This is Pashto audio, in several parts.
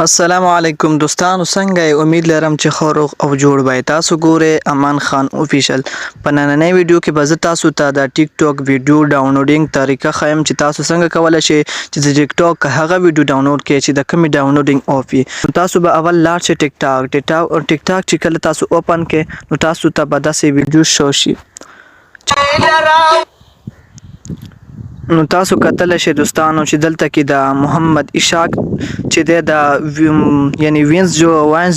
السلام علیکم دوستانو، څنګه یې؟ امید لرم چې ښه روغ او جوړ وای. تاسو ګورئ امان خان اوفیشل. په نننۍ ویډیو کې به زه تاسو ته د ټیک ټاک ویډیو ډاونلوډینګ طریقه ښیم چې تاسو څنګه کولی شئ چې د ټیک ټاک هغه ویډیو ډاونلوډ کړئ چې د کومې ډاونلوډینګ اوف وي. تاسو به اول لاړ شئ ټیک ټاک چې کله تاسو اوپن کړئ نو تاسو ته به داسې ویډیو شو شي. نو تاسو کتلی شئ دوستانو چې دلته کې د محمد اشاق چې دی د یعنی واینز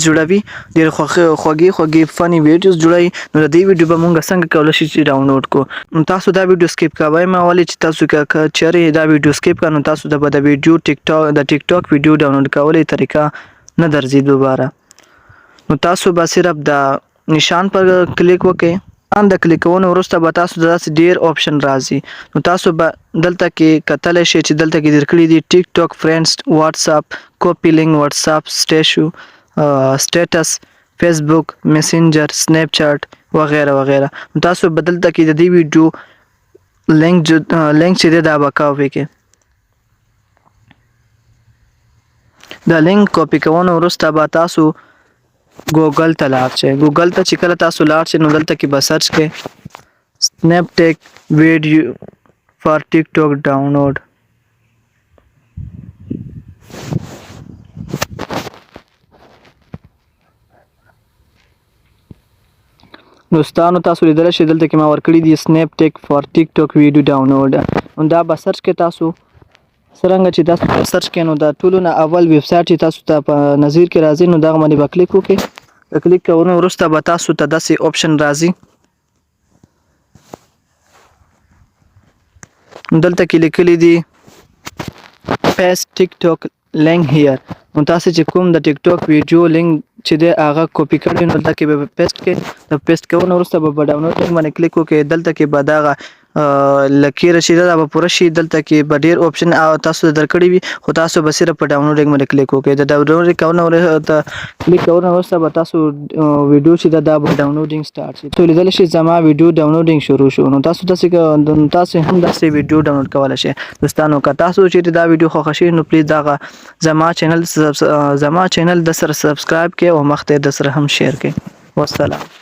جوړوي، ډېر خوږې فني ویډیوز جوړوي. نو د دې ویډیو به مونږ څنګه کولی شو چې ډاونلوډ کړو. نو تاسو دا ویډیو سکیپ کوئ مه ولې چې تاسو که چېرې دا ویډیو سکیپ کړه نو تاسو د ویډیو د ټیک ټاک ویډیو ډاونلوډ کولو طریقه نه درځي دوباره. نو تاسو به صرف د نشان پر کلیک وکړئ. د کلیکونو وروسته به تاسو داسې ډیر آپشن راځي. نو تاسو به دلته کې کتلی شئ چې دلته کې درکړي دي ټیک ټاک، فرینډز، واتساپ، کاپي لینک، واتساپ سټیټس، فیسبوک، میسنجر، سنیپ چاټ وغیره وغیره. نو تاسو به دلته کې د دې ویډیو لینک چې دی دا به کاپي کړئ. د لینک کاپي کولو وروسته به تاسو ګوګل ته لاړ شئ. ګوګل ته چې کله تاسو لاړ شئ نو دلته کې به سرچ کړئ سنیپ ټیک ویډیو فار ټیک ټاک ډاونلوډ. دوستانو تاسو لیدلی شئ دلته کې ما ورکړي دي سنیپ ټیک فار ټیک ټاک ویډیو ډاونلوډ. نو دا به سرچ کړئ. تاسو څرنګه چې تاسو سرچ کړئ نو د ټولو نه اول ویب سایټ چې تاسو ته په نظر کې راځي نو دغه باندې به کلیک وکړئ. د کلیک کولو وروسته به تاسو ته داسې آپشن راځي. دلته کې لیکلي دي پیسټ ټیک ټاک لینک هیر. نو تاسو چې کوم د ټیک ټاک ویډیو لینک چې دی هغه کاپي کړی نو دلته کې به پیسټ کړئ. د پیسټ کولو وروسته به ډاونلوډ باندې کلیک وکړئ. دلته کې به دغه لکیره چې دا به پوره شي. دلته کې به ډېر آپشن تاسو درکړي وي خو تاسو به صرف په ډاونلوډینګ باندې کلیک وکړئ. د ډاونلوډ کولو وروسته به تاسو ویډیو چې دا به ډاونلوډینګ سټارټ شي. تاسو لیدلی شئ زما ویډیو ډاونلوډینګ شروع شو. نو تاسو هم داسې ویډیو ډاونلوډ کولی شئ. دوستانو که تاسو چېرې دا ویډیو خوښه شي نو پلیز دغه زما چینل د سره سبسکرایب کړئ او مخ ته یې د سره هم شیر کړئ. والسلام.